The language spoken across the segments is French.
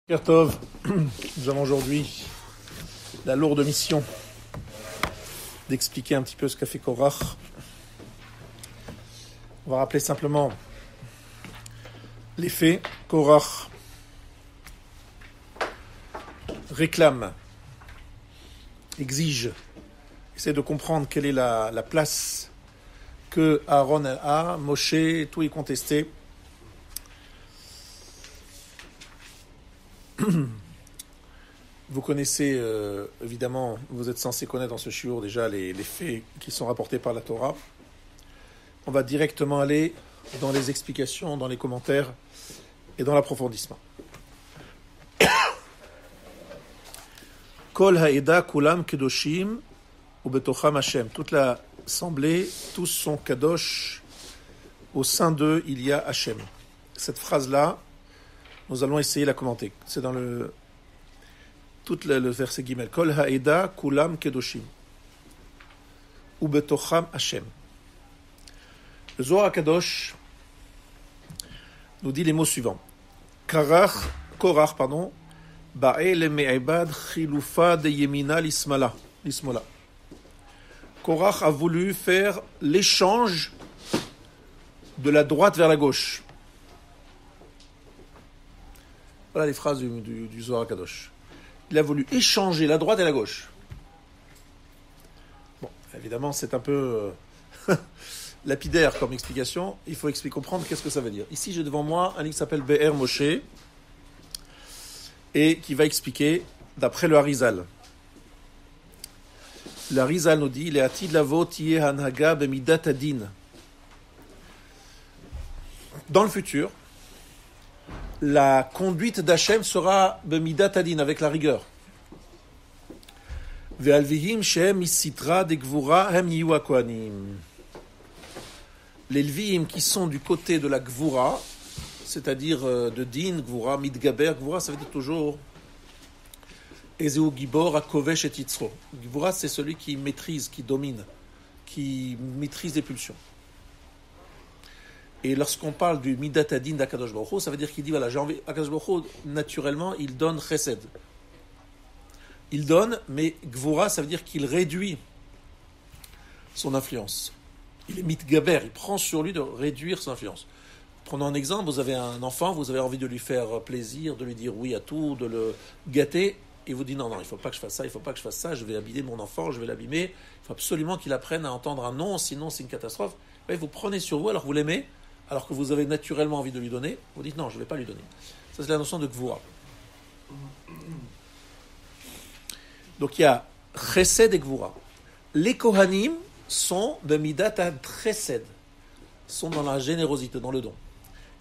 Kertov, nous avons aujourd'hui la lourde mission d'expliquer un petit peu ce qu'a fait Korach. On va rappeler simplement les faits. Korach réclame, exige, essaie de comprendre quelle est la place que Aaron a, Moshe, tout est contesté. Vous connaissez, évidemment, vous êtes censé connaître dans ce shiur déjà les faits qui sont rapportés par la Torah. On va directement aller dans les explications, dans les commentaires et dans l'approfondissement. Kol ha'eda kulam kedoshim ubetocham Hashem. Toute l'assemblée, tous sont kadosh. Au sein d'eux, il y a Hashem. Cette phrase-là, nous allons essayer de la commenter. C'est dans le verset Gimel. Kol ha'eda kulam kedoshim ubetocham Hashem. Le Zohar HaKadosh nous dit les mots suivants. Korach, ba'e le me'ibad chilufa de yemina l'ismola. Korach a voulu faire l'échange de la droite vers la gauche. Voilà les phrases du Zohar HaKadosh. Il a voulu échanger la droite et la gauche. Bon, évidemment, c'est un peu lapidaire comme explication. Il faut comprendre qu'est-ce que ça veut dire. Ici, j'ai devant moi un livre qui s'appelle Be'er Moshe et qui va expliquer d'après le Harizal. Le Harizal nous dit « Le'atid lavo tiye hanhaga b'midat adin » Dans le futur, la conduite d'Hachem sera b'midat adin, avec la rigueur. Ve'alvihim shehem isitra de gvura hem yiyu hakohanim. Les Levim qui sont du côté de la Gvura, c'est-à-dire de Din, Gvura, Midgaber, Gvura, ça veut dire toujours Ezeu Gibor, Akovesh et Yitzro. Gvura, c'est celui qui maîtrise, qui domine, qui maîtrise les pulsions. Et lorsqu'on parle du Midat Adin d'Akadosh Baruch Hu, ça veut dire qu'il dit, voilà, j'ai envie, Akadosh Baruch Hu, naturellement, il donne Chesed. Il donne, mais Gvura, ça veut dire qu'il réduit son influence. Il est mitgaber, il prend sur lui de réduire son influence. Prenons un exemple, vous avez un enfant, vous avez envie de lui faire plaisir, de lui dire oui à tout, de le gâter, et vous dites non, il ne faut pas que je fasse ça, il ne faut pas que je fasse ça, je vais abîmer mon enfant, je vais l'abîmer, il faut absolument qu'il apprenne à entendre un non, sinon c'est une catastrophe. Et vous prenez sur vous, alors vous l'aimez, alors que vous avez naturellement envie de lui donner, vous dites non, je ne vais pas lui donner. Ça c'est la notion de Gvura. Donc il y a Chesed et Gvura. Les Kohanim sont de Midat Chesed, sont dans la générosité, dans le don.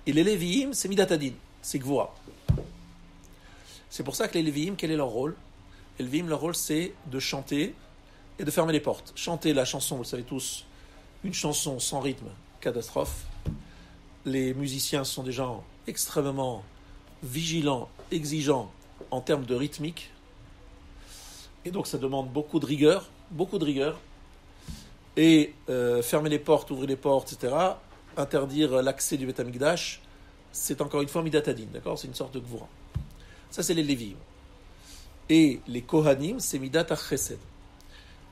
Et les Lévi'im, c'est Midat Adin, c'est Gvura. C'est pour ça que les Lévi'im, quel est leur rôle? Les Lévi'im, leur rôle, c'est de chanter et de fermer les portes. Chanter la chanson, vous le savez tous, une chanson sans rythme, catastrophe. Les musiciens sont des gens extrêmement vigilants, exigeants en termes de rythmique. Et donc ça demande beaucoup de rigueur. Et fermer les portes, ouvrir les portes, etc., interdire l'accès du Beth Amikdash, c'est encore une fois Midat Adin, d'accord? C'est une sorte de Gvura. Ça, c'est les Lévi'im. Et les Kohanim, c'est Midat Chesed.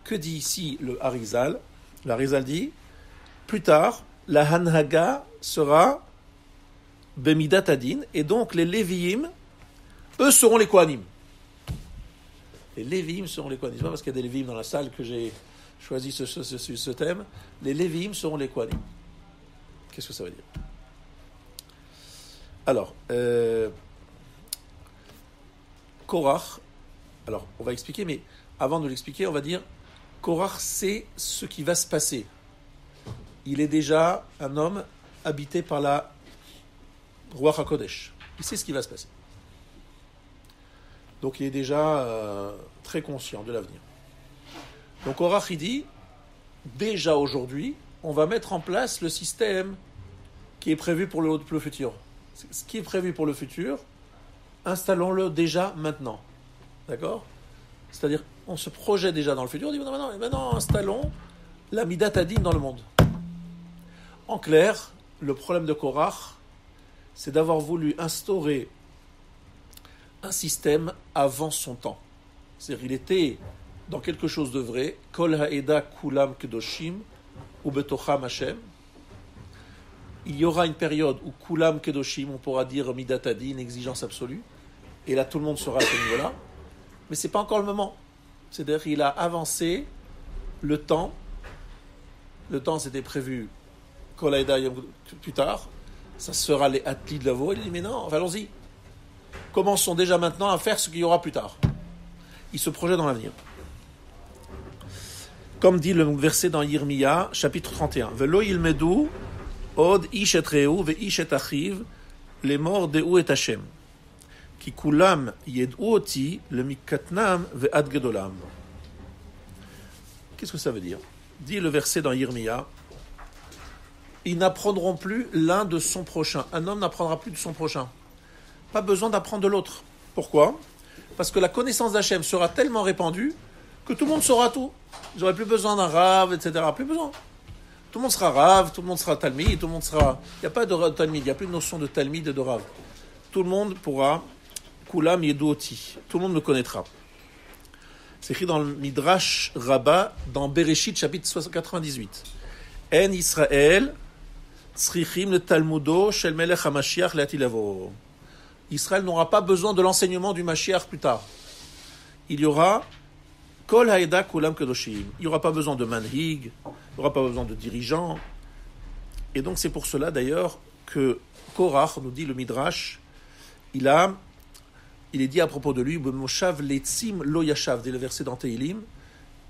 Que dit ici le Harizal? Le Harizal dit, plus tard, la Hanhaga sera Bemidat Adin, et donc les Lévi'im, eux seront les Kohanim. Les Lévi'im seront les Kohanim. C'est pas parce qu'il y a des Lévi'im dans la salle que j'ai choisi ce thème. Les Lévi'im seront les Kohanim. Qu'est-ce que ça veut dire? Alors, Korach, alors on va expliquer, mais avant de l'expliquer, on va dire Korach sait ce qui va se passer. Il est déjà un homme habité par la Ruach HaKodesh. Il sait ce qui va se passer. Donc il est déjà très conscient de l'avenir. Donc Korach, il dit, déjà aujourd'hui, on va mettre en place le système qui est prévu pour le futur. Ce qui est prévu pour le futur, installons-le déjà maintenant. D'accord? C'est-à-dire, on se projette déjà dans le futur, on dit maintenant installons la Midat Adin dans le monde. En clair, le problème de Korach, c'est d'avoir voulu instaurer un système avant son temps. C'est-à-dire il était dans quelque chose de vrai. Kol ha'eda kulam kedoshim ou betocham Hashem. Il y aura une période où kulam kedoshim, on pourra dire midat hadin, exigence absolue. Et là, tout le monde sera à ce niveau-là. Mais ce n'est pas encore le moment. C'est-à-dire qu'il a avancé le temps. Le temps, c'était prévu kol ha'eda plus tard. Ça sera les atli de l'avo. Il dit, mais non, allons-y. Commençons déjà maintenant à faire ce qu'il y aura plus tard. Il se projette dans l'avenir. Comme dit le verset dans Yirmiya, chapitre 31. Velo yilmedu od ish et reu ve ish et achiv les morts de ou et Hashem. Ki kulam yed'u oti le mikatnam ve ad gedolam. Qu'est-ce que ça veut dire? Dit le verset dans Yirmiya. Ils n'apprendront plus l'un de son prochain. Un homme n'apprendra plus de son prochain. Pas besoin d'apprendre de l'autre. Pourquoi? Parce que la connaissance d'Hachem sera tellement répandue que tout le monde saura tout. Ils n'auraient plus besoin d'un rave, etc. Plus besoin. Tout le monde sera rave, tout le monde sera talmid, tout le monde sera... Il n'y a pas de talmid, il n'y a plus de notion de talmid et de rave. Tout le monde pourra... Kulam yeduoti. Tout le monde me connaîtra. C'est écrit dans le Midrash Rabbah, dans Bereshit, chapitre 98. En Israël, tzrichim le talmudo shel melech hamashiach le'atilavo. Israël n'aura pas besoin de l'enseignement du Mashiach plus tard. Il y aura Kol Haeda Kulam Kedoshim. Il n'y aura pas besoin de manhig, il n'y aura pas besoin de dirigeants. Et donc c'est pour cela d'ailleurs que Korach, nous dit le Midrash, il est dit à propos de lui, Moshav Letzim Lo Yashav, dès le verset dans Teilim,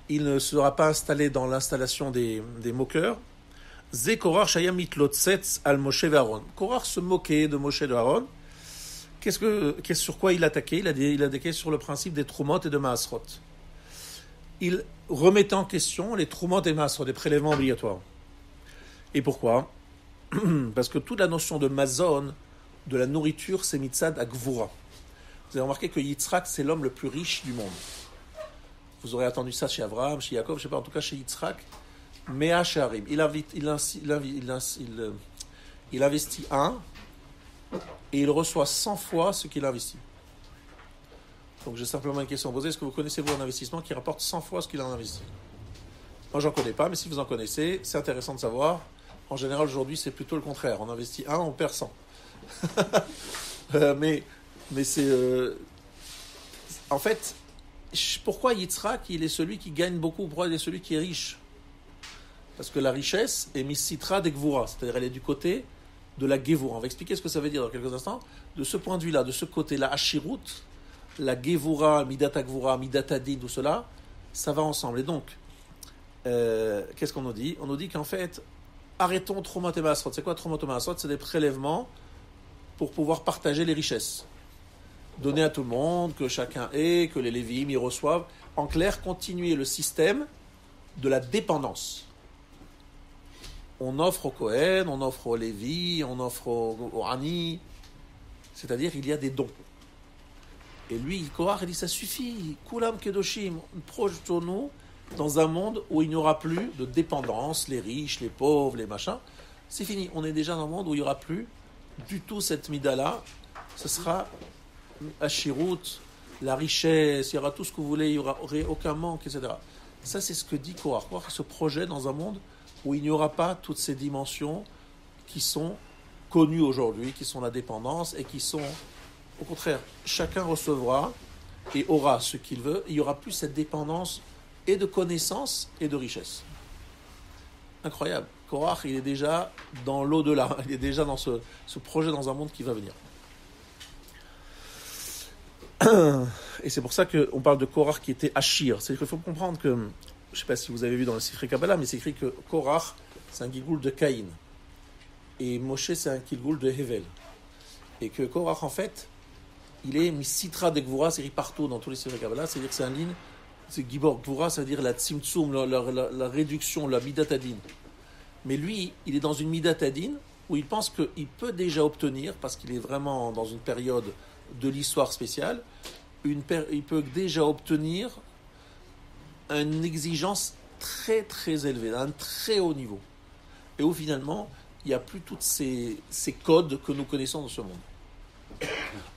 il ne sera pas installé dans l'installation des moqueurs. Ze Korach Shayam Mitlotzetz al Moshe ve'Aaron. Korach se moquait de Moshe et de Aaron. Sur quoi il attaquait? Il attaquait sur le principe des Trumot et de Maasrot. Il remettait en question les Trumot et Maasrot, des prélèvements obligatoires. Et pourquoi? Parce que toute la notion de Mazon, de la nourriture, c'est Mitzad à Gvura. Vous avez remarqué que Yitzhak, c'est l'homme le plus riche du monde. Vous aurez entendu ça chez Abraham, chez Yaakov, je ne sais pas, en tout cas chez Yitzhak. Mea She'arim. Il investit un, et il reçoit 100 fois ce qu'il investit. Donc j'ai simplement une question à poser. Est-ce que vous connaissez un investissement qui rapporte 100 fois ce qu'il a investi? Moi, j'en connais pas, mais si vous en connaissez, c'est intéressant de savoir. En général, aujourd'hui, c'est plutôt le contraire. On investit un, on perd 100. mais c'est... En fait, pourquoi Yitzhak, il est celui qui gagne beaucoup? Pourquoi il est celui qui est riche? Parce que la richesse est misitra de Gvura, c'est-à-dire elle est du côté de la Gevura. On va expliquer ce que ça veut dire dans quelques instants. De ce point de vue-là, de ce côté-là, Hashirut, la Gevura, Midata Gvura, Midata Din, tout cela, ça va ensemble. Et donc, qu'est-ce qu'on nous dit? On nous dit qu'en fait, arrêtons Trumot et Maasrot. C'est quoi Trumot et Maasrot? C'est des prélèvements pour pouvoir partager les richesses. Donner à tout le monde, que chacun ait, que les Lévi'im y reçoivent. En clair, continuer le système de la dépendance. On offre au Kohen, on offre au Lévi, on offre au Ani, c'est-à-dire il y a des dons. Et lui, Korach, il dit ça suffit, Kulam Kedoshim, projetons-nous dans un monde où il n'y aura plus de dépendance, les riches, les pauvres, les machins. C'est fini, on est déjà dans un monde où il n'y aura plus du tout cette mida-là. Ce sera Hashirut, la richesse, il y aura tout ce que vous voulez, il n'y aurait aucun manque, etc. Ça, c'est ce que dit Korach. Korach se projette dans un monde où il n'y aura pas toutes ces dimensions qui sont connues aujourd'hui, qui sont la dépendance et qui sont, au contraire, chacun recevra et aura ce qu'il veut. Il n'y aura plus cette dépendance et de connaissance et de richesse. Incroyable. Korach, il est déjà dans l'au-delà. Il est déjà dans ce projet dans un monde qui va venir. Et c'est pour ça qu'on parle de Korach qui était Ashir. C'est-à-dire qu'il faut comprendre que, je ne sais pas si vous avez vu dans le Sifrei Kabbalah, mais c'est écrit que Korach, c'est un Gilgoul de Caïn. Et Moshe, c'est un Gilgoul de Hevel. Et que Korach, en fait, il est Misitra de Gvura, c'est écrit partout dans tous les Sifrei Kabbalah. C'est-à-dire que c'est un ligne, c'est Gibor Gvura, c'est-à-dire la Tzimtzum, la réduction, la Midat Hadin. Mais lui, il est dans une Midat Hadin où il pense qu'il peut déjà obtenir, parce qu'il est vraiment dans une période de l'histoire spéciale, il peut déjà obtenir une exigence très très élevée, à un très haut niveau. Et où finalement, il n'y a plus tous ces codes que nous connaissons dans ce monde.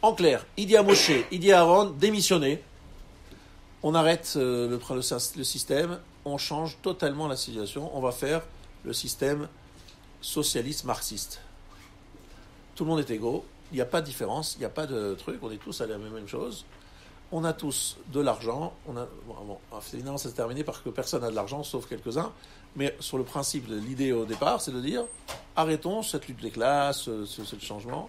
En clair, il dit à Moshe, il dit à Aaron, démissionnez. On arrête le système, on change totalement la situation, on va faire le système socialiste marxiste. Tout le monde est égaux, il n'y a pas de différence, il n'y a pas de truc, on est tous à la même chose. On a tous de l'argent, finalement ça s'est terminé parce que personne n'a de l'argent, sauf quelques-uns, mais sur le principe, l'idée au départ, c'est de dire, arrêtons cette lutte des classes, ce changement,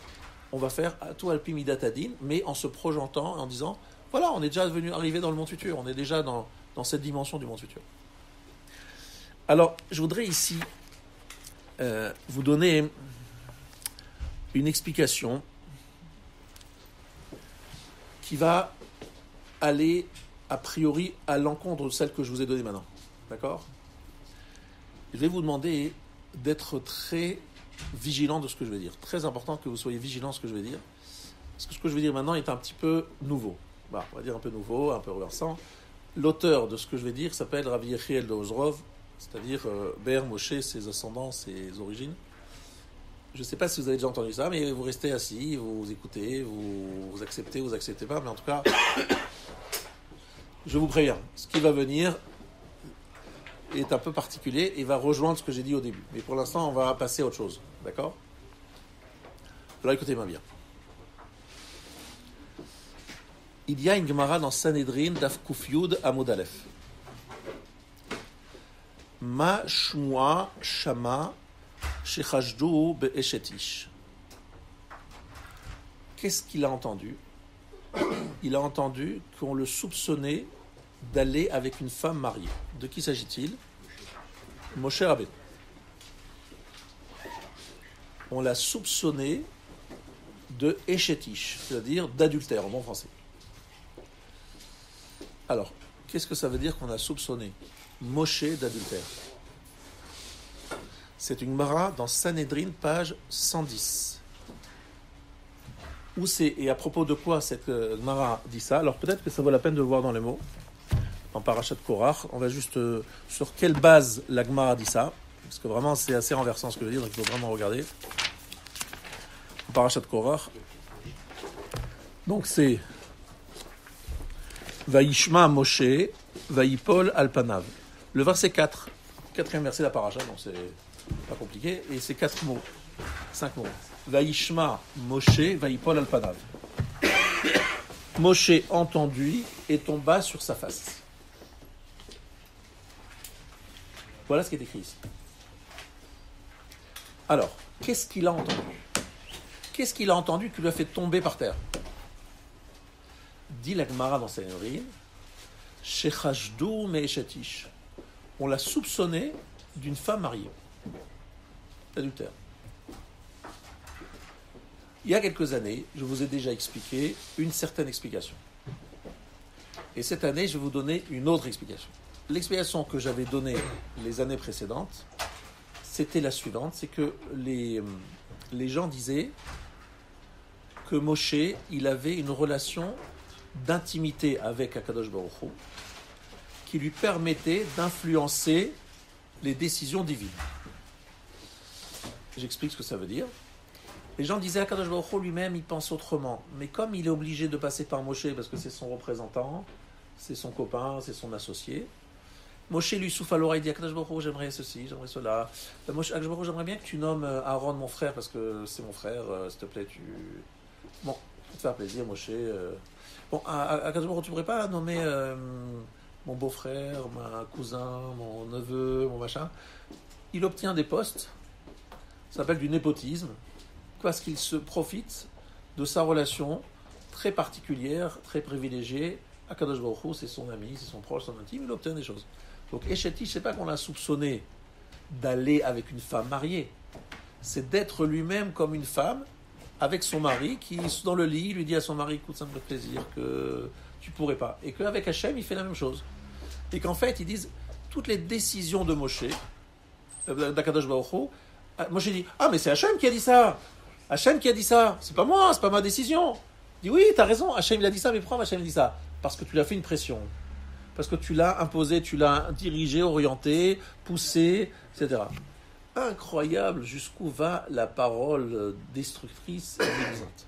on va faire tout alpi midatadin, mais en se projetant, en disant, voilà, on est déjà arrivé dans le monde futur, on est déjà dans cette dimension du monde futur. Alors, je voudrais ici vous donner une explication qui va aller a priori à l'encontre de celle que je vous ai donnée maintenant. D'accord ? Je vais vous demander d'être très vigilant de ce que je vais dire. Très important que vous soyez vigilant de ce que je vais dire. Parce que ce que je vais dire maintenant est un petit peu nouveau. On va dire un peu nouveau, un peu renversant. L'auteur de ce que je vais dire s'appelle Rabbi Yechiel de Ozrov, c'est-à-dire Be'er Moshe, ses ascendants, ses origines. Je ne sais pas si vous avez déjà entendu ça, mais vous restez assis, vous écoutez, vous acceptez, vous acceptez pas, mais en tout cas, je vous préviens, ce qui va venir est un peu particulier et va rejoindre ce que j'ai dit au début. Mais pour l'instant, on va passer à autre chose, d'accord ? Alors écoutez-moi bien. Il y a une Gemara dans Sanhedrin, Daf Kuf Yud Amud Aleph. Ma shmua shama shechashdu be'eshetish. Qu'est-ce qu'il a entendu ? Il a entendu qu'on le soupçonnait d'aller avec une femme mariée. De qui s'agit-il ? Moshe Rabbeinu. On l'a soupçonné de eshetish, c'est-à-dire d'adultère en bon français. Alors, qu'est-ce que ça veut dire qu'on a soupçonné Moshe d'adultère ? C'est une Gemara dans Sanhedrin, page 110. Où c'est, et à propos de quoi cette Gemara dit ça ? Alors peut-être que ça vaut la peine de le voir dans les mots. En Parashat Korach, on va juste sur quelle base la Gemara dit ça, parce que vraiment c'est assez renversant ce que je veux dire, donc il faut vraiment regarder. En Parashat Korach, donc c'est Vaishma Moshe, Vaipol Alpanav. Le verset 4, quatrième verset de la paracha, donc c'est pas compliqué, et c'est 4 mots, 5 mots. Vaishma Moshe, Vaipol Alpanav. Moshe entendit et tomba sur sa face. Voilà ce qui est écrit ici. Alors, qu'est-ce qu'il a entendu ? Qu'est-ce qu'il a entendu qui lui a fait tomber par terre ? Dit la Gemara dans Sanhedrin, Shechashdu me'eshetish. On l'a soupçonné d'une femme mariée, d'adultère. Il y a quelques années, je vous ai déjà expliqué une certaine explication. Et cette année, je vais vous donner une autre explication. L'explication que j'avais donnée les années précédentes, c'était la suivante, c'est que les gens disaient que Moshe, il avait une relation d'intimité avec Akadosh Baruch Hu, qui lui permettait d'influencer les décisions divines. J'explique ce que ça veut dire. Les gens disaient Akadosh Baruch Hu lui-même, il pense autrement. Mais comme il est obligé de passer par Moshe, parce que c'est son représentant, c'est son copain, c'est son associé, Moshe lui souffle à l'oreille, dit Akadosh Baruch Hu, j'aimerais ceci, j'aimerais cela. Akadosh Baruch Hu, j'aimerais bien que tu nommes Aaron mon frère, parce que c'est mon frère, s'il te plaît, Bon, pour te faire plaisir, Moshe. Bon, Akadosh Baruch Hu, tu pourrais pas nommer mon beau-frère, mon cousin, mon neveu, mon machin. Il obtient des postes, ça s'appelle du népotisme, parce qu'il se profite de sa relation très particulière, très privilégiée. Akadosh Baruch Hu, c'est son ami, c'est son proche, son intime, il obtient des choses. Donc, Eshetish, c'est pas qu'on l'a soupçonné d'aller avec une femme mariée, c'est d'être lui-même comme une femme, avec son mari, qui, dans le lit, lui dit à son mari, écoute, ça me fait plaisir que tu pourrais pas. Et qu'avec Hachem, il fait la même chose. Et qu'en fait, ils disent, toutes les décisions de Moshe, d'Akadosh Baruch Hu, Moshe dit, ah, mais c'est Hachem qui a dit ça. Hachem qui a dit ça. C'est pas moi, c'est pas ma décision. Il dit, oui, t'as raison, Hachem il a dit ça, mais pourquoi Hachem dit ça ? Parce que tu lui as fait une pression. Parce que tu l'as imposé, tu l'as dirigé, orienté, poussé, etc. Incroyable jusqu'où va la parole destructrice et divisante.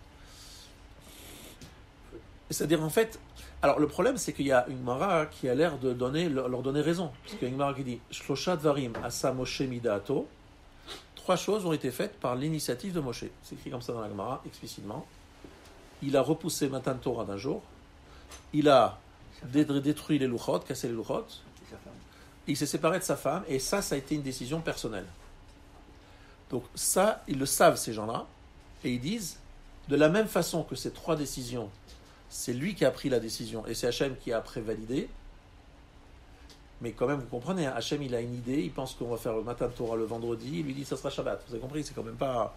C'est-à-dire, en fait, alors le problème, c'est qu'il y a une Mara qui a l'air de leur donner raison. Parce qu'il y a une Mara qui dit Shloshat Varim Asa Moshe Midato. 3 choses ont été faites par l'initiative de Moshe. C'est écrit comme ça dans la Gemara, explicitement. Il a repoussé Matan Torah d'un jour. Il a détruit les Luchot, cassé les Luchot. Il s'est séparé de sa femme. Et ça a été une décision personnelle. Donc ça, ils le savent, ces gens-là. Et ils disent, de la même façon que ces 3 décisions, c'est lui qui a pris la décision et c'est Hachem qui a après validé. Mais quand même, vous comprenez, hein, Hachem, il a une idée, il pense qu'on va faire le Matan Torah le vendredi, il lui dit ça sera Shabbat. Vous avez compris, c'est quand même pas,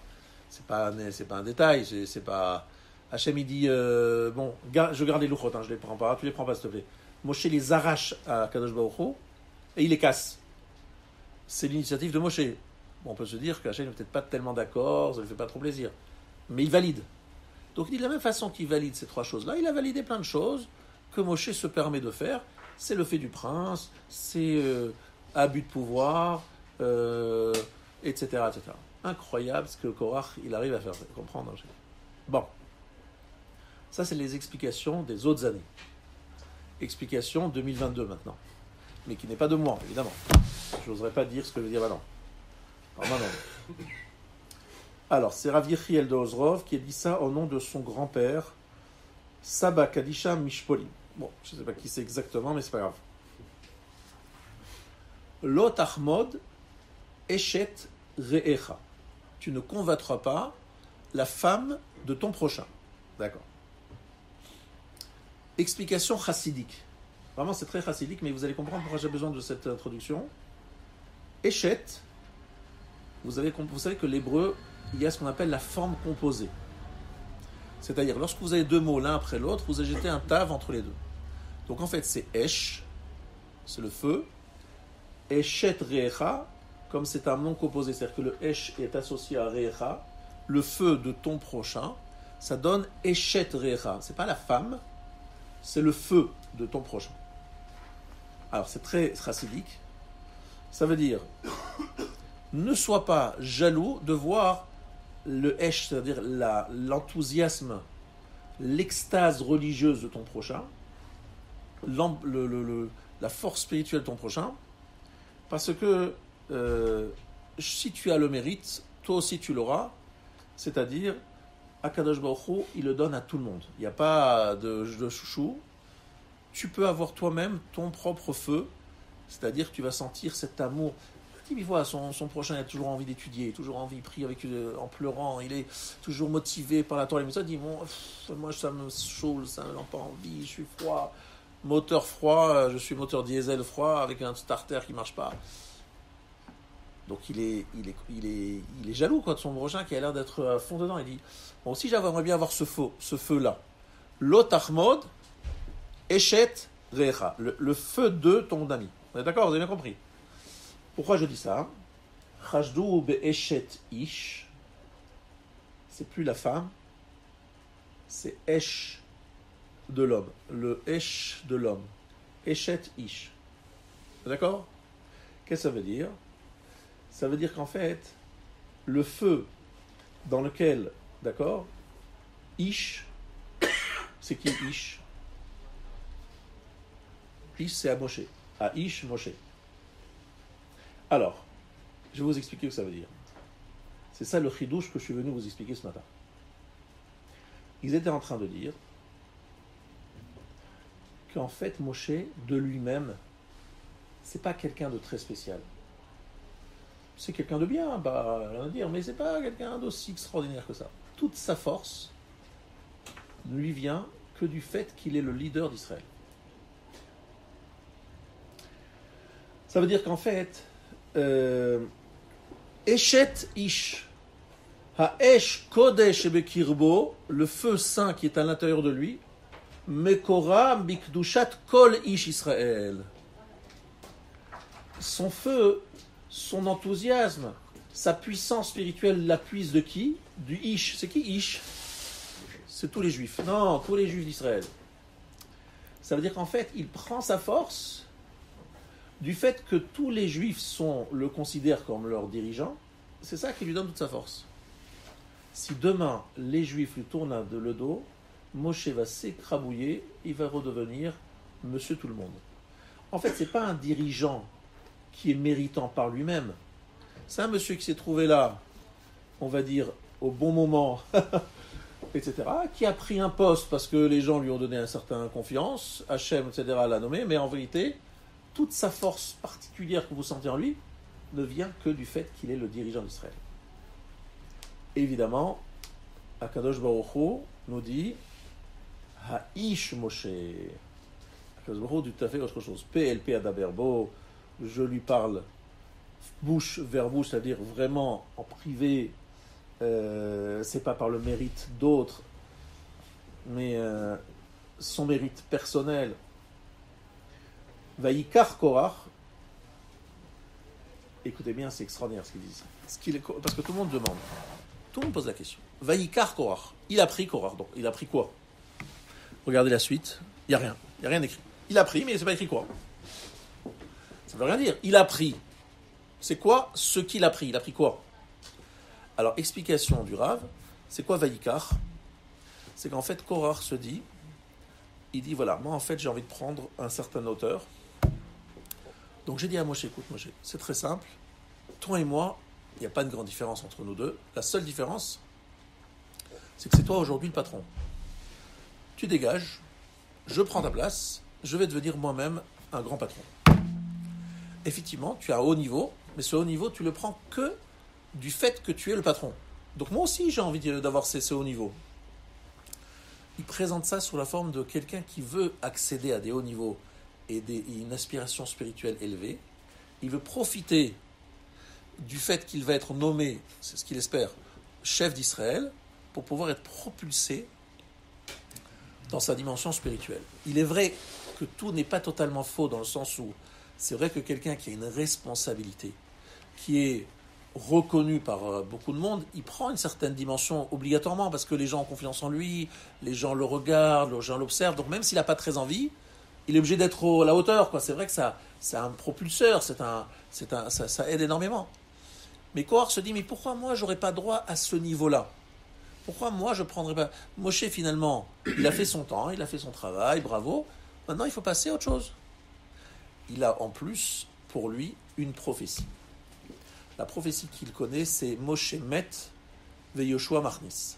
c'est pas un détail, c'est pas. Hachem, il dit bon, je garde les louchot, je les prends pas, tu les prends pas s'il te plaît. Moshe les arrache à Kadosh Baruch Hu et il les casse. C'est l'initiative de Moshe. Bon, on peut se dire qu'Hachem n'est peut-être pas tellement d'accord, ça lui fait pas trop plaisir, mais il valide. Donc il dit de la même façon qu'il valide ces 3 choses-là, il a validé plein de choses que Moshe se permet de faire. C'est le fait du prince, c'est abus de pouvoir, etc., etc. Incroyable ce que Korach, il arrive à faire comprendre. Bon, ça c'est les explications des autres années. Explication 2022 maintenant, mais qui n'est pas de moi, évidemment. Je n'oserais pas dire ce que veut dire maintenant. Alors, c'est Rav Yechiel de Ozrov qui a dit ça au nom de son grand-père, Saba Kadisha Mishpolim. Bon, je ne sais pas qui c'est exactement, mais c'est pas grave. Lot Ahmod Eshet Re'echa. Tu ne convoiteras pas la femme de ton prochain. D'accord. Explication chassidique. Vraiment, c'est très chassidique, mais vous allez comprendre pourquoi j'ai besoin de cette introduction. Eshet, vous savez que l'hébreu, il y a ce qu'on appelle la forme composée. C'est-à-dire, lorsque vous avez 2 mots l'un après l'autre, vous ajoutez un tav entre les 2. Donc en fait, c'est Esh, c'est le feu. Eshet Re'echa, comme c'est un nom composé, c'est-à-dire que le Esh est associé à Re'echa, le feu de ton prochain, ça donne Eshet Re'echa. C'est pas la femme, c'est le feu de ton prochain. Alors c'est très chassidique. Ça veut dire, ne sois pas jaloux de voir le Esh, c'est-à-dire l'enthousiasme, l'extase religieuse de ton prochain, la force spirituelle de ton prochain, parce que si tu as le mérite, toi aussi tu l'auras, c'est-à-dire Akadosh Baruch Hu, il le donne à tout le monde. Il n'y a pas de chouchou. Tu peux avoir toi-même ton propre feu, c'est-à-dire que tu vas sentir cet amour. Qui voit son prochain, il a toujours envie d'étudier, toujours envie, il prie en pleurant, il est toujours motivé par la Torah. Il dit moi ça me saoule, ça me rend pas envie, je suis froid, moteur froid, je suis moteur diesel froid avec un starter qui marche pas. Donc il est jaloux quoi, de son prochain qui a l'air d'être à fond dedans. Il dit bon, aussi j'aimerais bien avoir ce feu là. L'otachmod Eshet Recha, le feu de ton ami. Vous êtes d'accord, vous avez bien compris. Pourquoi je dis ça? Chashdou be'eshet ish, c'est plus la femme, c'est esh de l'homme, le esh de l'homme, eshet ish. D'accord? Qu'est-ce que ça veut dire? Ça veut dire qu'en fait, le feu dans lequel, d'accord, ish, c'est qui ish? Ish, c'est à Moshe. À ish, Moshe. Alors, je vais vous expliquer ce que ça veut dire. C'est ça le chidouche que je suis venu vous expliquer ce matin. Ils étaient en train de dire qu'en fait, Moshe, de lui-même, c'est pas quelqu'un de très spécial. C'est quelqu'un de bien, rien à dire, mais c'est pas quelqu'un d'aussi extraordinaire que ça. Toute sa force ne lui vient que du fait qu'il est le leader d'Israël. Ça veut dire qu'en fait, Eshet Ish, Ha'esh Kodesh Bekirbo, le feu saint qui est à l'intérieur de lui, Mekora Bikdushat Kol Ish Israël. Son feu, son enthousiasme, sa puissance spirituelle la puise de qui? Du Ish. C'est qui Ish? C'est tous les juifs. Non, tous les juifs d'Israël. Ça veut dire qu'en fait, il prend sa force du fait que tous les juifs le considèrent comme leur dirigeant. C'est ça qui lui donne toute sa force. Si demain, les juifs lui tournent le dos, Moshe va s'écrabouiller, il va redevenir monsieur tout le monde. En fait, ce n'est pas un dirigeant qui est méritant par lui-même. C'est un monsieur qui s'est trouvé là, on va dire, au bon moment, etc., qui a pris un poste parce que les gens lui ont donné une certaine confiance, Hachem, etc., l'a nommé, mais en vérité, toute sa force particulière que vous sentez en lui ne vient que du fait qu'il est le dirigeant d'Israël. Évidemment, Akadosh Baruch Hu nous dit Ha'ish Moshe. Akadosh Baruch Hu dit tout à fait autre chose. PLP Adaberbo, je lui parle bouche vers bouche, c'est-à-dire vraiment en privé, c'est pas par le mérite d'autres, mais son mérite personnel. Vaïkar Korach, écoutez bien, c'est extraordinaire ce qu'il dit. Parce que tout le monde demande, tout le monde pose la question. Vaïkar Korach, il a pris Korach, donc il a pris quoi? Regardez la suite, il n'y a rien écrit. Il a pris, mais c'est pas écrit quoi. Ça veut rien dire. Il a pris. C'est quoi ce qu'il a pris? Il a pris quoi? Alors, explication du Rav, c'est quoi Vaïkar? C'est qu'en fait, Korach se dit, il dit, voilà, moi en fait j'ai envie de prendre un certain auteur. Donc j'ai dit à Moshe, écoute Moshe, c'est très simple, toi et moi, il n'y a pas de grande différence entre nous deux. La seule différence, c'est que c'est toi aujourd'hui le patron. Tu dégages, je prends ta place, je vais devenir moi-même un grand patron. Effectivement, tu as un haut niveau, mais ce haut niveau, tu le prends que du fait que tu es le patron. Donc moi aussi, j'ai envie d'avoir ce haut niveau. Il présente ça sous la forme de quelqu'un qui veut accéder à des hauts niveaux et une aspiration spirituelle élevée. Il veut profiter du fait qu'il va être nommé, c'est ce qu'il espère, chef d'Israël, pour pouvoir être propulsé dans sa dimension spirituelle. Il est vrai que tout n'est pas totalement faux dans le sens où c'est vrai que quelqu'un qui a une responsabilité, qui est reconnu par beaucoup de monde, il prend une certaine dimension obligatoirement parce que les gens ont confiance en lui, les gens le regardent, les gens l'observent, donc même s'il n'a pas très envie, il est obligé d'être à la hauteur, quoi. C'est vrai que ça, c'est un propulseur, ça aide énormément. Mais Korach se dit, mais pourquoi moi j'aurais pas droit à ce niveau-là? Pourquoi moi je prendrais pas... Moshe finalement, il a fait son temps, il a fait son travail, bravo, maintenant il faut passer à autre chose. Il a en plus, pour lui, une prophétie. La prophétie qu'il connaît, c'est Moshe Met Veyoshua Marnis.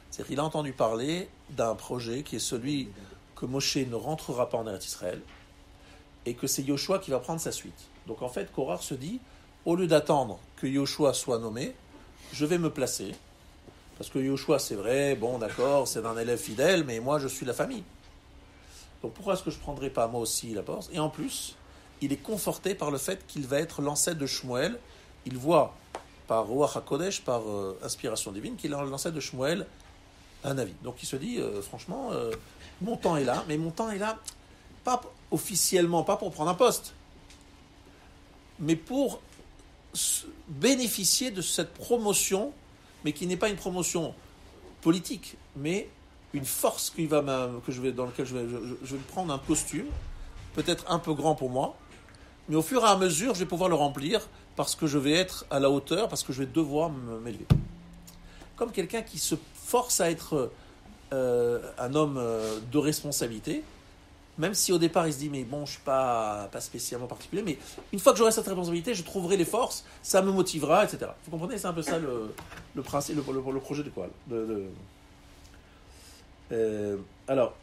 C'est-à-dire qu'il a entendu parler d'un projet qui est celui que Moshe ne rentrera pas en Eretz Israël et que c'est Yoshua qui va prendre sa suite. Donc en fait, Korach se dit, au lieu d'attendre que Yoshua soit nommé, je vais me placer. Parce que Yoshua, c'est vrai, bon d'accord, c'est un élève fidèle, mais moi je suis la famille. Donc pourquoi est-ce que je ne prendrai pas moi aussi la porte? Et en plus, il est conforté par le fait qu'il va être l'ancêtre de Shmuel. Il voit par Ruach HaKodesh, par inspiration divine, qu'il est l'ancêtre de Shmuel, un avis. Donc il se dit, franchement, mon temps est là, mais mon temps est là, pas officiellement, pas pour prendre un poste, mais pour bénéficier de cette promotion, mais qui n'est pas une promotion politique, mais une force dans laquelle je vais prendre un costume, peut-être un peu grand pour moi, mais au fur et à mesure, je vais pouvoir le remplir parce que je vais être à la hauteur, parce que je vais devoir m'élever. Comme quelqu'un qui se force à être un homme de responsabilité, même si au départ il se dit mais bon, je suis pas spécialement particulier, mais une fois que j'aurai cette responsabilité, je trouverai les forces, ça me motivera, etc. Vous comprenez, c'est un peu ça le principe, le projet de quoi alors,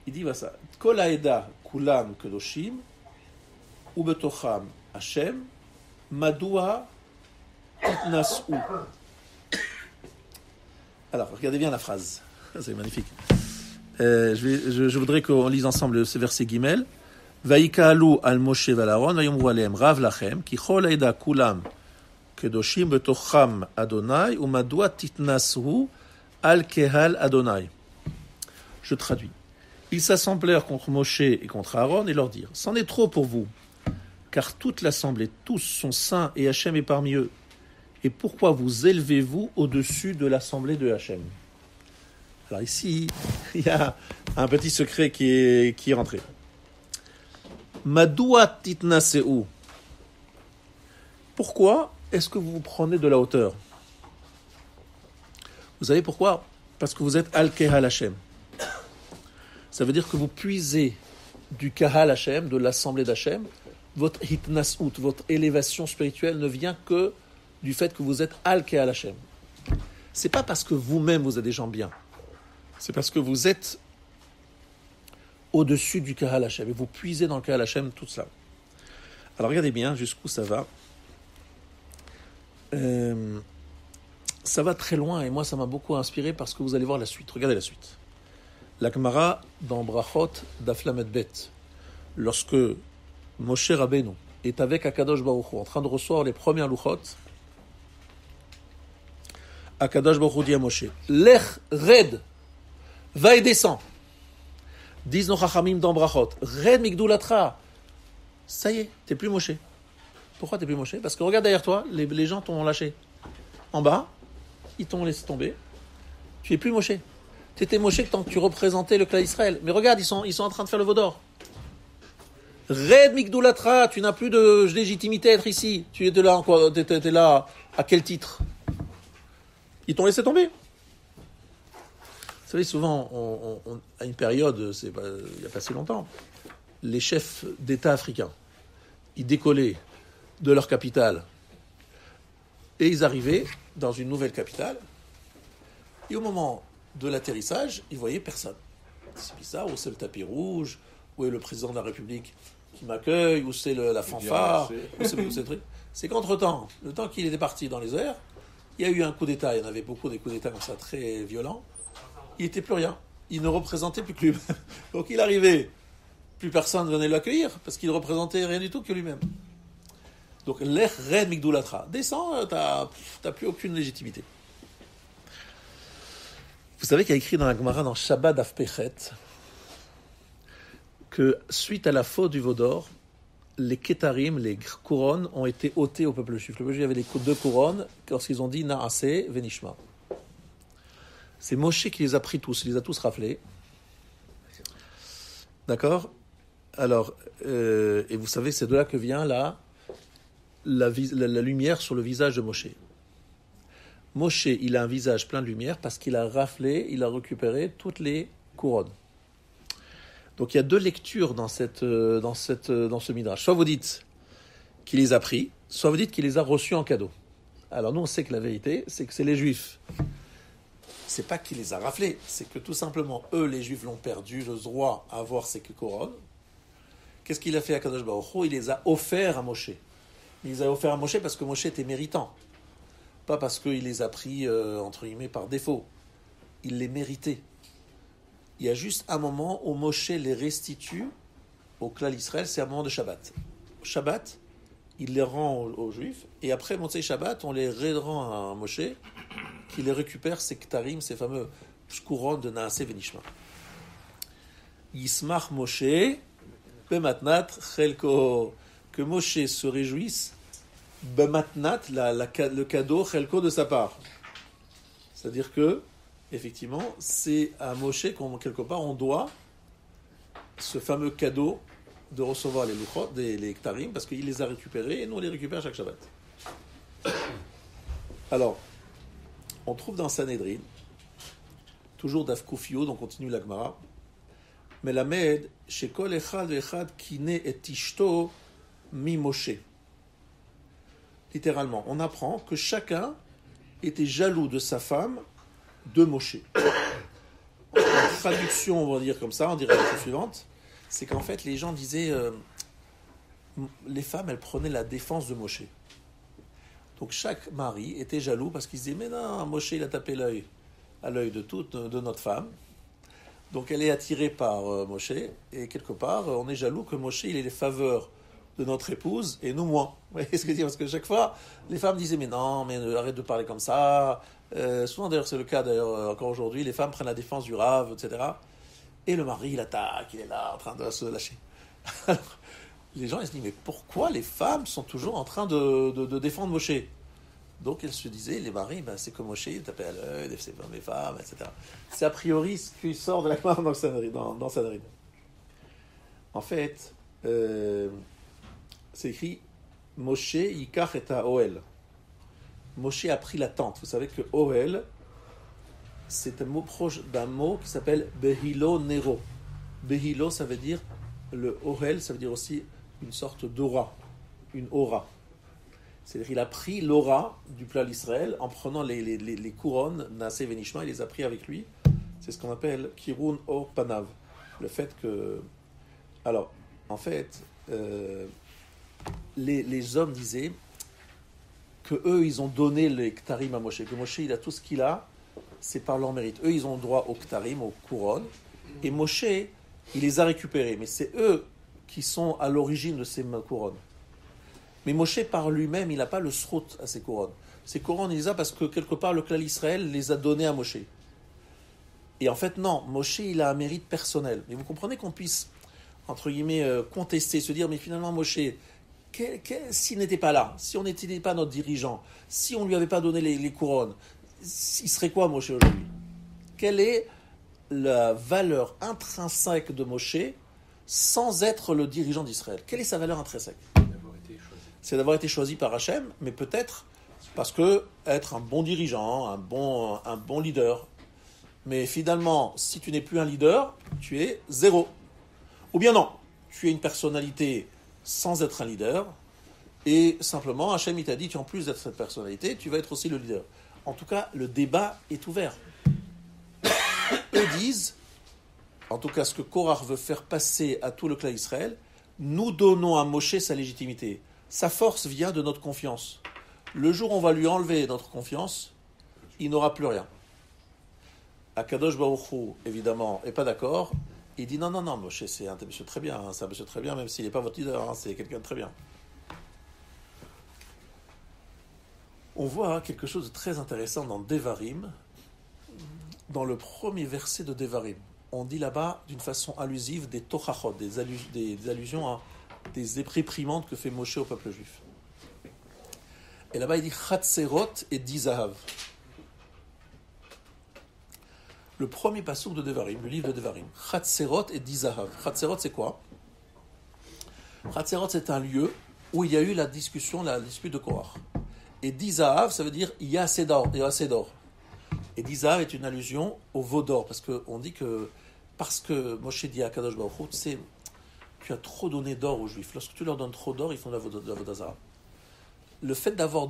il dit voilà ça. Kol haeda kulam kedoshim ubetocham Hashem madua itnasu. Alors, regardez bien la phrase. C'est magnifique. Je voudrais qu'on lise ensemble ce verset Gimel. Vaïkaalu al Moshe v'Aaron vayomru alehem rav lachem ki chol haeda kulam kedoshim betocham Adonai umadua titnasu al kehal Adonai. Je traduis. Ils s'assemblèrent contre Moshe et contre Aaron et leur dirent, c'en est trop pour vous, car toute l'assemblée, tous sont saints et Hachem est parmi eux. Et pourquoi vous élevez-vous au-dessus de l'assemblée de Hachem? Alors ici, il y a un petit secret qui est rentré. Madoua titnaseu. Pourquoi est-ce que vous vous prenez de la hauteur? Vous savez pourquoi? Parce que vous êtes Al-Kehal Hashem. Ça veut dire que vous puisez du Kahal Hashem, de l'assemblée d'Hashem. Votre hitnasut, votre élévation spirituelle ne vient que du fait que vous êtes Al-Kehal Hashem. C'est pas parce que vous-même vous êtes des gens bien. C'est parce que vous êtes au-dessus du Kahal Hashem. Et vous puisez dans le Kahal Hashem tout cela. Alors regardez bien jusqu'où ça va. Ça va très loin et moi ça m'a beaucoup inspiré parce que vous allez voir la suite. Regardez la suite. La Gemara dans Brachot Daf Lamed Bet, lorsque Moshe Rabbeinu est avec Akadosh Baruch Hu en train de recevoir les premières louchot, Akadosh Baruch Hu dit à Moshe, Lech red, va et descends. Disent nos Chachamim dans Brachot, red migdoulatra. Ça y est, t'es plus Moshe. Pourquoi t'es plus Moshe? Parce que regarde derrière toi, les gens t'ont lâché. En bas, ils t'ont laissé tomber. Tu es plus Moshe. Tu étais Moshe tant que tu représentais le clan Israël. Mais regarde, ils sont en train de faire le veau d'or. Red Migdoulatra, tu n'as plus de légitimité à être ici. Tu étais là encore, t'étais là à quel titre? Ils t'ont laissé tomber. Vous savez, souvent, à une période, il n'y a pas si longtemps, les chefs d'État africains, ils décollaient de leur capitale et ils arrivaient dans une nouvelle capitale. Et au moment de l'atterrissage, ils ne voyaient personne. C'est bizarre, où c'est le tapis rouge, où est le président de la République qui m'accueille, où c'est la fanfare, où c'est le truc. C'est qu'entre-temps, le temps qu'il était parti dans les airs, il y a eu un coup d'État, il y en avait beaucoup des coups d'État comme ça, très violents. Il n'était plus rien, il ne représentait plus que lui-même. Donc il arrivait, plus personne venait l'accueillir, parce qu'il ne représentait rien du tout que lui-même. Donc l'Ech Red Migdoulatra, descends, t'as plus aucune légitimité. Vous savez qu'il y a écrit dans la Gemara, dans Shabbat Daf Pechet, que suite à la faute du veau d'or, les kétarim, les couronnes, ont été ôtées au peuple juif. Le peuple juif avait les deux couronnes lorsqu'ils ont dit Naaseh Venishma. C'est Moshe qui les a pris tous, il les a tous raflés. D'accord? Alors, et vous savez, c'est de là que vient la lumière sur le visage de Moshe. Moshe, il a un visage plein de lumière parce qu'il a raflé, il a récupéré toutes les couronnes. Donc il y a deux lectures dans ce midrash. Soit vous dites qu'il les a pris, soit vous dites qu'il les a reçus en cadeau. Alors nous on sait que la vérité, c'est que c'est les Juifs. C'est pas qu'il les a raflés, c'est que tout simplement eux, les Juifs, l'ont perdu le droit à avoir ces couronnes. Qu'est-ce qu'il a fait à Kadosh Baruch Hu? Il les a offerts à Moshe. Il les a offerts à Moshe parce que Moshe était méritant. Pas parce qu'il les a pris, entre guillemets, par défaut. Il les méritait. Il y a juste un moment où Moshe les restitue au clan Israël, c'est un moment de Shabbat. Shabbat, il les rend aux Juifs, et après Motzei Shabbat, on les rend à Moshe, qui les récupère, ces ktarim, ces fameux couronnes de Naaseh Venishma. Yismach Moshe, bematnat chelko, que Moshe se réjouisse, bematnat, le cadeau chelko de sa part. C'est-à-dire que, effectivement, c'est à Moshe quelque part on doit ce fameux cadeau de recevoir les louchot, les ktarim, parce qu'il les a récupérés et nous on les récupère chaque Shabbat. Alors, on trouve dans Sanhedrin, toujours Daf Kufio, on continue la Gemara, Melamed, Shekol Echad Echad Kine et Tishto mi Moshe. Littéralement, on apprend que chacun était jaloux de sa femme de Moshe. En traduction, on va dire comme ça, on dirait la suivante, c'est qu'en fait, les gens disaient, les femmes, elles prenaient la défense de Moshe. Donc chaque mari était jaloux parce qu'il se disait, mais non, Moshe, il a tapé l'œil à l'œil de notre femme. Donc elle est attirée par Moshe, et quelque part, on est jaloux que Moshe, il ait les faveurs de notre épouse, et nous moins. Vous voyez ce que je veux dire? Parce que chaque fois, les femmes disaient, mais non, mais arrête de parler comme ça. Souvent, d'ailleurs, c'est le cas, d'ailleurs, encore aujourd'hui, les femmes prennent la défense du rave, etc. Et le mari, il attaque, il est là, en train de se lâcher. Alors, les gens, ils se disent, mais pourquoi les femmes sont toujours en train de défendre Moshe? Donc, elles se disaient, les maris, ben, c'est comme Moshe, il tapait à l'œil, c'est comme les femmes, etc. C'est a priori ce qui sort de la Gemara dans Sanhedrin. En fait, c'est écrit Moshe yikach et Ohel. Moshe a pris la tente. Vous savez que Ohel, c'est un mot proche d'un mot qui s'appelle Behilo Nero. Behilo, ça veut dire le Ohel, ça veut dire aussi une sorte d'aura, une aura. C'est-à-dire qu'il a pris l'aura du peuple d'Israël en prenant les couronnes Naaseh Venishma, il les a pris avec lui. C'est ce qu'on appelle Kirun Or Panav. Le fait que... Alors, en fait, les hommes disaient que eux, ils ont donné les Ktarim à Moshe, que Moshe, il a tout ce qu'il a, c'est par leur mérite. Eux, ils ont droit aux Ktarim, aux couronnes, et Moshe, il les a récupérés. Mais c'est eux qui sont à l'origine de ces couronnes. Mais Moshe, par lui-même, il n'a pas le srout à ces couronnes. Ces couronnes, il les a parce que, quelque part, le clan Israël les a donnés à Moshe. Et en fait, non, Moshe, il a un mérite personnel. Mais vous comprenez qu'on puisse, entre guillemets, contester, se dire, mais finalement, Moshe, s'il n'était pas là, si on n'était pas notre dirigeant, si on ne lui avait pas donné les couronnes, il serait quoi Moshe aujourd'hui? Quelle est la valeur intrinsèque de Moshe sans être le dirigeant d'Israël? Quelle est sa valeur intrinsèque? C'est d'avoir été choisi par Hachem, mais peut-être parce que être un bon dirigeant, un bon leader. Mais finalement, si tu n'es plus un leader, tu es zéro. Ou bien non, tu es une personnalité sans être un leader, et simplement, Hachem, il t'a dit, en plus d'être cette personnalité, tu vas être aussi le leader. En tout cas, le débat est ouvert. Eux disent, en tout cas ce que Korach veut faire passer à tout le clan Israël, nous donnons à Moshe sa légitimité. Sa force vient de notre confiance. Le jour où on va lui enlever notre confiance, il n'aura plus rien. Akadosh Baruch Hu, évidemment, n'est pas d'accord. Il dit non, Moshe, c'est un monsieur très bien, c'est un monsieur très bien, même s'il n'est pas votre leader, c'est quelqu'un de très bien. On voit quelque chose de très intéressant dans Devarim, dans le premier verset de Devarim. On dit là-bas, d'une façon allusive, des tochachot, des allusions à des réprimandes que fait Moshe au peuple juif. Et là-bas, il dit Chatserot et Dizahav. Le premier passouk de Devarim, le livre de Devarim. Chatserot et Dizahav. Chatserot, c'est quoi? Chatserot, c'est un lieu où il y a eu la dispute de Korach. Et Dizahav, ça veut dire il y a assez d'or. Et Dizahav est une allusion au veau d'or, parce que Moshe dit à Kadosh Baruch Hu, tu as trop donné d'or aux Juifs. Lorsque tu leur donnes trop d'or, ils font de la vodazara. Le fait d'avoir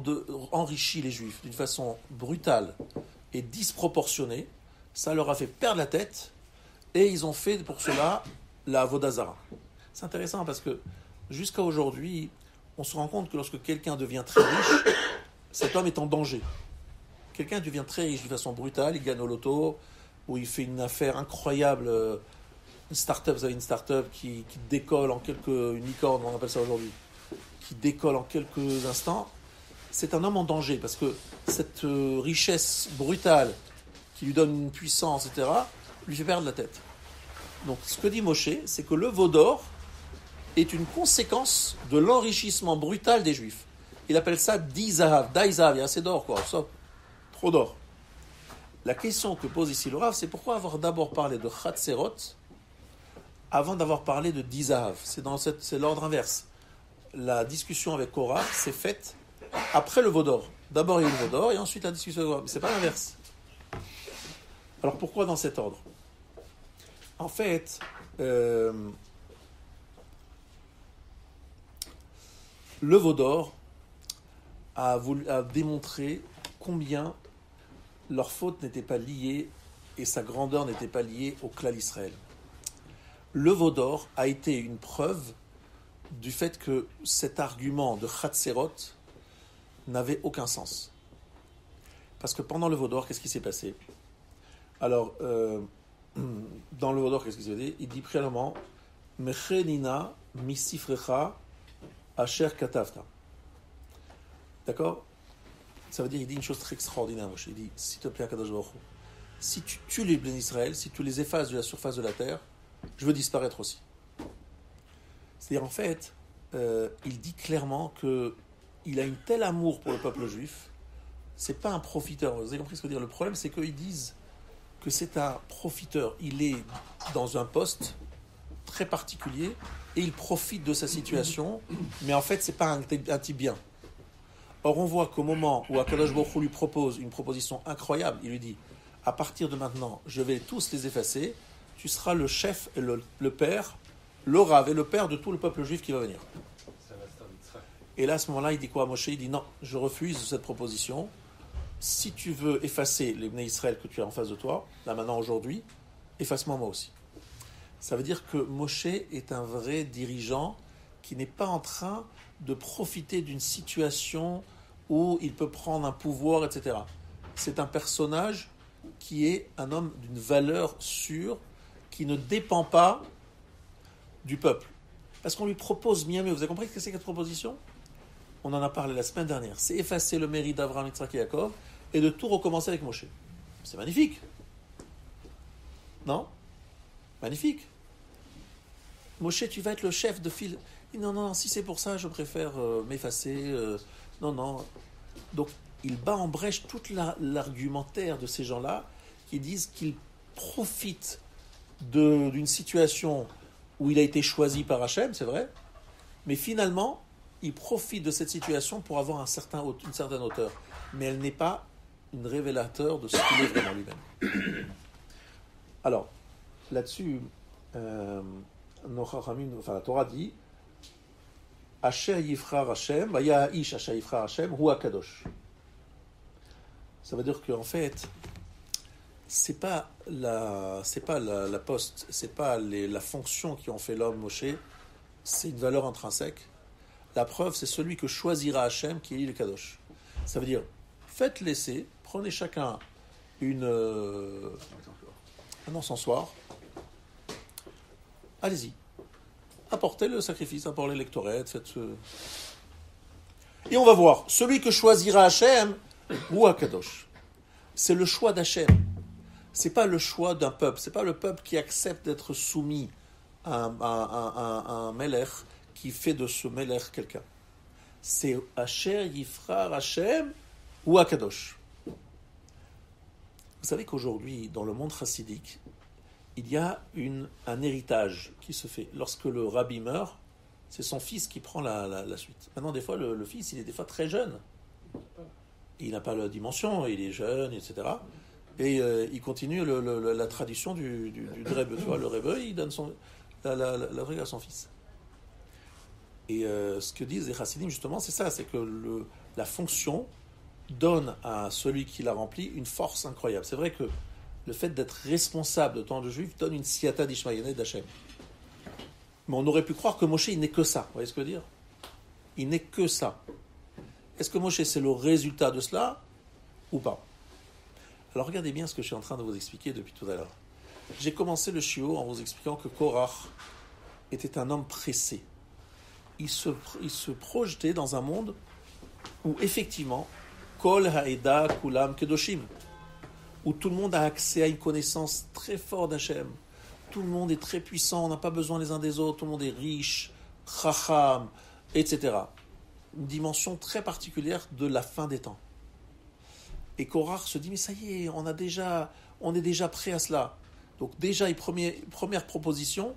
enrichi les Juifs d'une façon brutale et disproportionnée, ça leur a fait perdre la tête, et ils ont fait pour cela la vodazara. C'est intéressant parce que jusqu'à aujourd'hui, on se rend compte que lorsque quelqu'un devient très riche, cet homme est en danger. Quelqu'un devient très riche de façon brutale, il gagne au loto, ou il fait une affaire incroyable, une start-up, vous avez une start-up qui décolle une licorne, on appelle ça aujourd'hui, qui décolle en quelques instants, c'est un homme en danger, parce que cette richesse brutale qui lui donne une puissance, etc., lui fait perdre la tête. Donc ce que dit Moshe, c'est que le veau d'or est une conséquence de l'enrichissement brutal des Juifs. Il appelle ça Dizahav, Daizahav, il y a assez d'or, quoi, ça, trop d'or. La question que pose ici le Rav, c'est pourquoi avoir d'abord parlé de Chatserot avant d'avoir parlé de Dizahav. C'est l'ordre inverse. La discussion avec Korach s'est faite après le veau d'or. D'abord il y a eu le veau d'or et ensuite la discussion avec Korach. Mais ce n'est pas l'inverse. Alors pourquoi dans cet ordre? En fait, le veau d'or a démontré combien leur faute n'était pas liée et sa grandeur n'était pas liée au clan Israël. Le veau d'or a été une preuve du fait que cet argument de Chatserot n'avait aucun sens. Parce que pendant le veau d'or, qu'est-ce qui s'est passé? Alors, dans le veau d'or, qu'est-ce qui s'est passé? Il dit préalablement Mechenina misifrecha asher katavta. D'accord? Ça veut dire, il dit une chose très extraordinaire, Moshe. Il dit, s'il te plaît, Kadosh Baruch Hu, si tu tues les bénis d'Israël, si tu les effaces de la surface de la terre, je veux disparaître aussi. C'est-à-dire, en fait, il dit clairement qu'il a une telle amour pour le peuple juif, c'est pas un profiteur. Vous avez compris ce que je veux dire? Le problème, c'est qu'ils disent que c'est un profiteur. Il est dans un poste très particulier et il profite de sa situation, mais en fait, c'est pas un type bien. Or, on voit qu'au moment où Akadosh Baruch Hu lui propose une proposition incroyable, il lui dit à partir de maintenant, je vais tous les effacer, tu seras le chef et le père, le Rav et le père de tout le peuple juif qui va venir. Et là, à ce moment-là, il dit quoi à Moshe? Il dit non, je refuse cette proposition. Si tu veux effacer les Bnei Israël que tu as en face de toi, là maintenant, aujourd'hui, efface-moi moi aussi. Ça veut dire que Moshe est un vrai dirigeant qui n'est pas en train de profiter d'une situation où il peut prendre un pouvoir, etc. C'est un personnage qui est un homme d'une valeur sûre, qui ne dépend pas du peuple. Parce qu'on lui propose bien mieux. Vous avez compris ce que c'est cette proposition? On en a parlé la semaine dernière. C'est effacer le mérite d'Abraham, Yitzhak et Yaakov et de tout recommencer avec Moshe. C'est magnifique. Non? Magnifique. Moshe, tu vas être le chef de file. Non, non, si c'est pour ça, je préfère m'effacer. Non, non. Donc, il bat en brèche tout l'argumentaire de ces gens-là qui disent qu'ils profitent d'une situation où il a été choisi par Hachem, c'est vrai, mais finalement, il profite de cette situation pour avoir une certaine hauteur. Mais elle n'est pas une révélateur de ce qu'il est vraiment lui-même. Alors, là-dessus, la Torah dit Asher Yifrar Hashem, Vaya Ish Asher Yifrar Hashem, Hu Akadosh. Ça veut dire qu'en fait, c'est pas la poste, c'est pas la fonction qui ont fait l'homme Moshe, c'est une valeur intrinsèque. La preuve, c'est celui que choisira Hachem qui est le Kadosh. Ça veut dire, faites l'essai, prenez chacun un encensoir, allez-y, apportez le sacrifice, apportez l'électorette, faites ce... Et on va voir, celui que choisira Hachem, ou Akadosh. C'est le choix d'Hachem. C'est pas le choix d'un peuple, c'est pas le peuple qui accepte d'être soumis à un melech qui fait de ce melech quelqu'un. C'est Asher Yifrar Hashem ou Akadosh. Vous savez qu'aujourd'hui, dans le monde chassidique, il y a un héritage qui se fait. Lorsque le rabbi meurt, c'est son fils qui prend la suite. Maintenant, des fois, le fils, il est des fois très jeune. Il n'a pas la dimension, il est jeune, etc. Et il continue la tradition du Rebbe. Tu vois, le Rebbe, il donne la règle à son fils. Et ce que disent les Chassidim, justement, c'est ça, c'est que la fonction donne à celui qui la remplit une force incroyable. C'est vrai que le fait d'être responsable de tant de juifs donne une siyata d'Ishmaïané d'Hachem. Mais on aurait pu croire que Moshe, il n'est que ça. Vous voyez ce que je veux dire? Il n'est que ça. Est-ce que Moshe, c'est le résultat de cela ou pas? Alors regardez bien ce que je suis en train de vous expliquer depuis tout à l'heure. J'ai commencé le shiur en vous expliquant que Korach était un homme pressé. Il se projetait dans un monde où effectivement, Kol Ha'eda Kulam Kedoshim, où tout le monde a accès à une connaissance très forte d'Hachem. Tout le monde est très puissant, on n'a pas besoin les uns des autres, tout le monde est riche, chacham, etc. Une dimension très particulière de la fin des temps. Et Korach se dit, mais ça y est, on est déjà prêt à cela. Donc déjà, première proposition,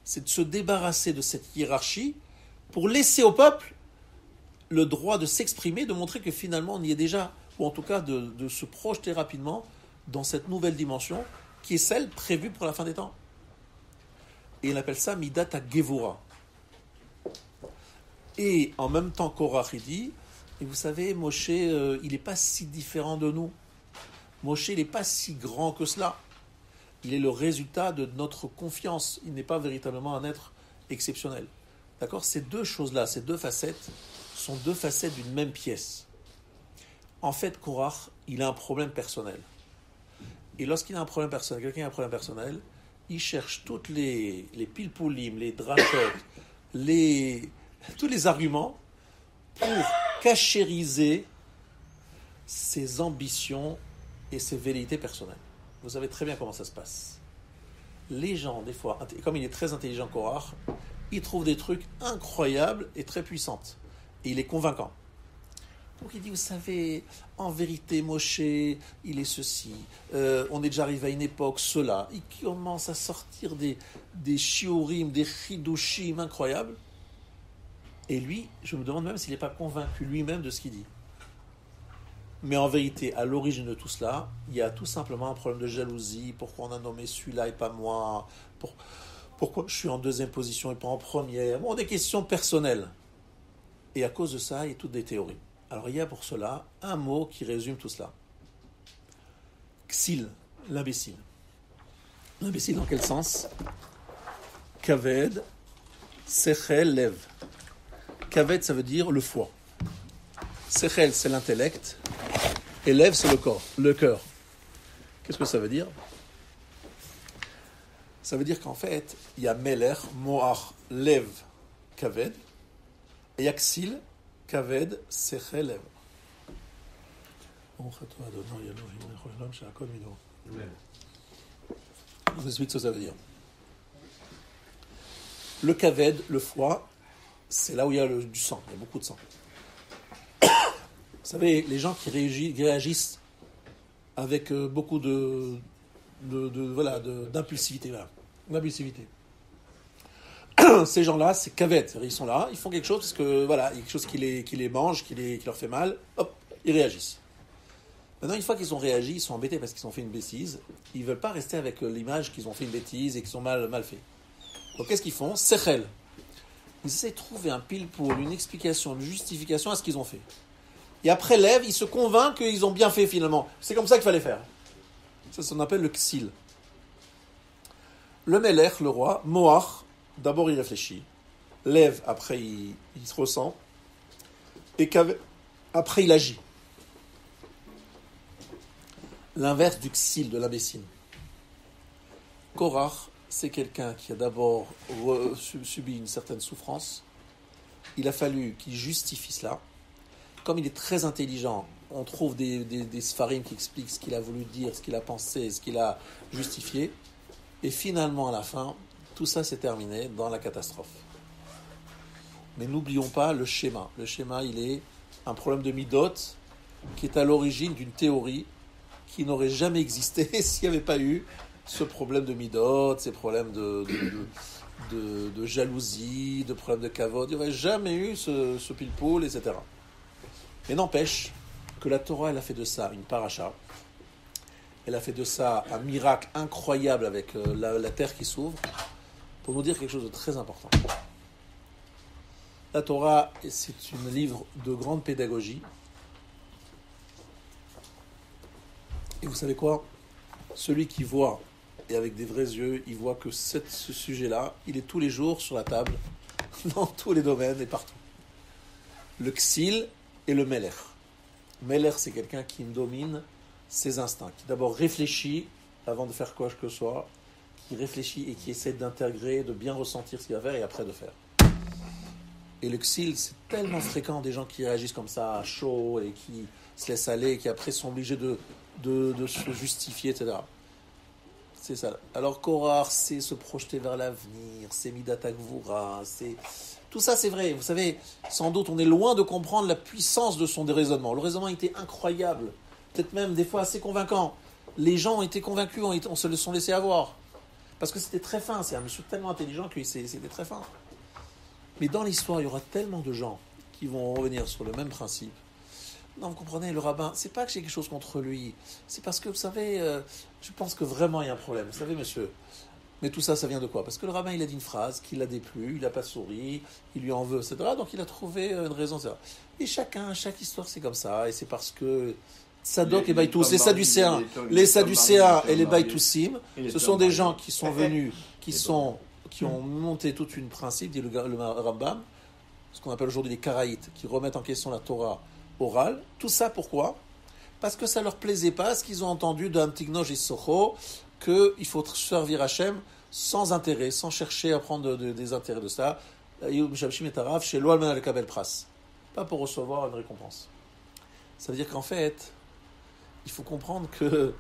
c'est de se débarrasser de cette hiérarchie pour laisser au peuple le droit de s'exprimer, de montrer que finalement on y est déjà, ou en tout cas de se projeter rapidement dans cette nouvelle dimension qui est celle prévue pour la fin des temps. Et il appelle ça Midat HaGevura. Et en même temps, Korach il dit, et vous savez, Moshe, il n'est pas si différent de nous. Moshe, il n'est pas si grand que cela. Il est le résultat de notre confiance. Il n'est pas véritablement un être exceptionnel. D'accord? Ces deux choses-là, ces deux facettes, sont deux facettes d'une même pièce. En fait, Korach, il a un problème personnel. Et lorsqu'il a un problème personnel, quelqu'un a un problème personnel, il cherche toutes les pilpoulim, les drachot, tous les arguments pour cachériser ses ambitions et ses velléités personnelles. Vous savez très bien comment ça se passe. Les gens, des fois, comme il est très intelligent, Korach, il trouve des trucs incroyables et très puissants. Et il est convaincant. Donc il dit, vous savez, en vérité, Moshe, il est ceci. On est déjà arrivé à une époque, cela. Il commence à sortir des shiurim, des chidushim incroyables. Et lui, je me demande même s'il n'est pas convaincu lui-même de ce qu'il dit. Mais en vérité, à l'origine de tout cela, il y a tout simplement un problème de jalousie. Pourquoi on a nommé celui-là et pas moi? Pourquoi je suis en deuxième position et pas en première? Bon, des questions personnelles. Et à cause de ça, il y a toutes des théories. Alors il y a pour cela un mot qui résume tout cela. Ksil, l'imbécile. L'imbécile dans quel sens? Kaved, sechel, lev. Kaved, ça veut dire le foie. Sechel, c'est l'intellect. Et lev, c'est le corps, le cœur. Qu'est-ce que ça veut dire? Ça veut dire qu'en fait, il y a Meler, Moach, Lev, Kaved, et Yaksil, Kaved, Sechel, Lev. Je vous explique ce que ça veut dire. Le Kaved, le foie, c'est là où il y a du sang, il y a beaucoup de sang. Vous savez, les gens qui réagissent avec beaucoup d'impulsivité, d'impulsivité. Ces gens-là, c'est Kaved, ils sont là, ils font quelque chose parce que voilà, il y a quelque chose qui les mange, qui leur fait mal, hop, ils réagissent. Maintenant, une fois qu'ils ont réagi, ils sont embêtés parce qu'ils ont fait une bêtise. Ils ne veulent pas rester avec l'image qu'ils ont fait une bêtise et qu'ils sont mal fait. Donc, qu'est-ce qu'ils font? Sechel. Ils essaient de trouver un pile-poule, une explication, une justification à ce qu'ils ont fait. Et après, Lev, ils se convainquent qu'ils ont bien fait finalement. C'est comme ça qu'il fallait faire. Ça, on appelle le Ksil. Le Melech, le roi, Moach, d'abord il réfléchit. Lev, après il se ressent. Et après il agit. L'inverse du Ksil, de l'imbécile. Korach, c'est quelqu'un qui a d'abord subi une certaine souffrance. Il a fallu qu'il justifie cela. Comme il est très intelligent, on trouve des sfarim qui expliquent ce qu'il a voulu dire, ce qu'il a pensé, ce qu'il a justifié. Et finalement, à la fin, tout ça s'est terminé dans la catastrophe. Mais n'oublions pas le schéma. Le schéma, il est un problème de midot qui est à l'origine d'une théorie qui n'aurait jamais existé s'il n'y avait pas eu ce problème de midot, ces problèmes de jalousie, de problèmes de kavod. Il n'y aurait jamais eu ce pile-poule, etc. Mais n'empêche que la Torah, elle a fait de ça une paracha. Elle a fait de ça un miracle incroyable avec la terre qui s'ouvre pour nous dire quelque chose de très important. La Torah, c'est un livre de grande pédagogie. Et vous savez quoi? Celui qui voit, et avec des vrais yeux, il voit que ce sujet-là, il est tous les jours sur la table, dans tous les domaines et partout. Le Ksil et le Meler. Meler, c'est quelqu'un qui domine ses instincts, qui d'abord réfléchit avant de faire quoi que ce soit, qui réfléchit et qui essaie d'intégrer, de bien ressentir ce qu'il va faire et après de faire. Et le Ksil, c'est tellement fréquent des gens qui réagissent comme ça, à chaud, et qui se laissent aller, et qui après sont obligés de se justifier, etc. C'est ça. Alors Korach, c'est se projeter vers l'avenir, c'est Midat HaGvura, c'est... Tout ça, c'est vrai. Vous savez, sans doute, on est loin de comprendre la puissance de son raisonnement. Le raisonnement était incroyable, peut-être même des fois assez convaincant. Les gens ont été convaincus, on se le sont laissés avoir. Parce que c'était très fin, c'est un monsieur tellement intelligent que c'était très fin. Mais dans l'histoire, il y aura tellement de gens qui vont revenir sur le même principe. Non, vous comprenez, le rabbin, c'est pas que j'ai quelque chose contre lui, c'est parce que, vous savez, je pense que vraiment il y a un problème. Vous savez, monsieur, mais tout ça, ça vient de quoi? Parce que le rabbin, il a dit une phrase qui l'a déplu, il n'a pas souri, il lui en veut, etc. Donc il a trouvé une raison, etc. Et chaque histoire, c'est comme ça, et c'est parce que Tzadok et Baïtous, les Sadducéens et les Baïtoussim, ce sont des gens qui sont venus, qui ont monté toute une principe, dit le Rambam, ce qu'on appelle aujourd'hui les Karaïtes, qui remettent en question la Torah orale. Tout ça, pourquoi? Parce que ça leur plaisait pas, ce qu'ils ont entendu d'un Tignosh et Socho, qu'il faut servir Hachem sans intérêt, sans chercher à prendre des intérêts de ça. Pas pour recevoir une récompense. Ça veut dire qu'en fait, il faut comprendre que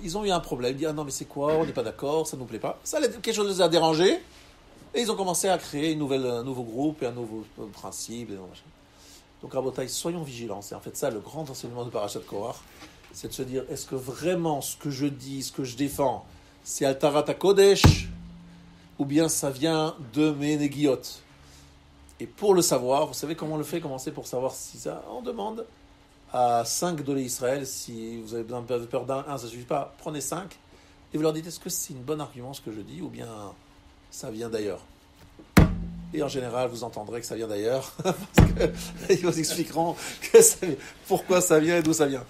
ils ont eu un problème. Ils disent, ah non, mais c'est quoi? On n'est pas d'accord, ça ne nous plaît pas. Ça, quelque chose les a dérangés. Et ils ont commencé à créer un nouveau groupe et un nouveau principe. Donc, Rabotai, soyons vigilants. C'est en fait ça le grand enseignement de Parashat Korach. C'est de se dire, est-ce que vraiment ce que je dis, ce que je défends, c'est Altarat HaKodesh, ou bien ça vient de mes néguiotes? Et pour le savoir, vous savez comment on le fait, commencer pour savoir si ça? On demande à 5 dolés Israël. Si vous avez besoin de peur d'un, ça ne suffit pas. Prenez 5 et vous leur dites, est-ce que c'est une bonne argument ce que je dis ou bien ça vient d'ailleurs? Et en général, vous entendrez que ça vient d'ailleurs, parce qu'ils vous expliqueront pourquoi ça vient et d'où ça vient.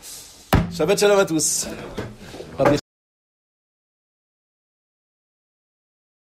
Shabbat shalom à tous.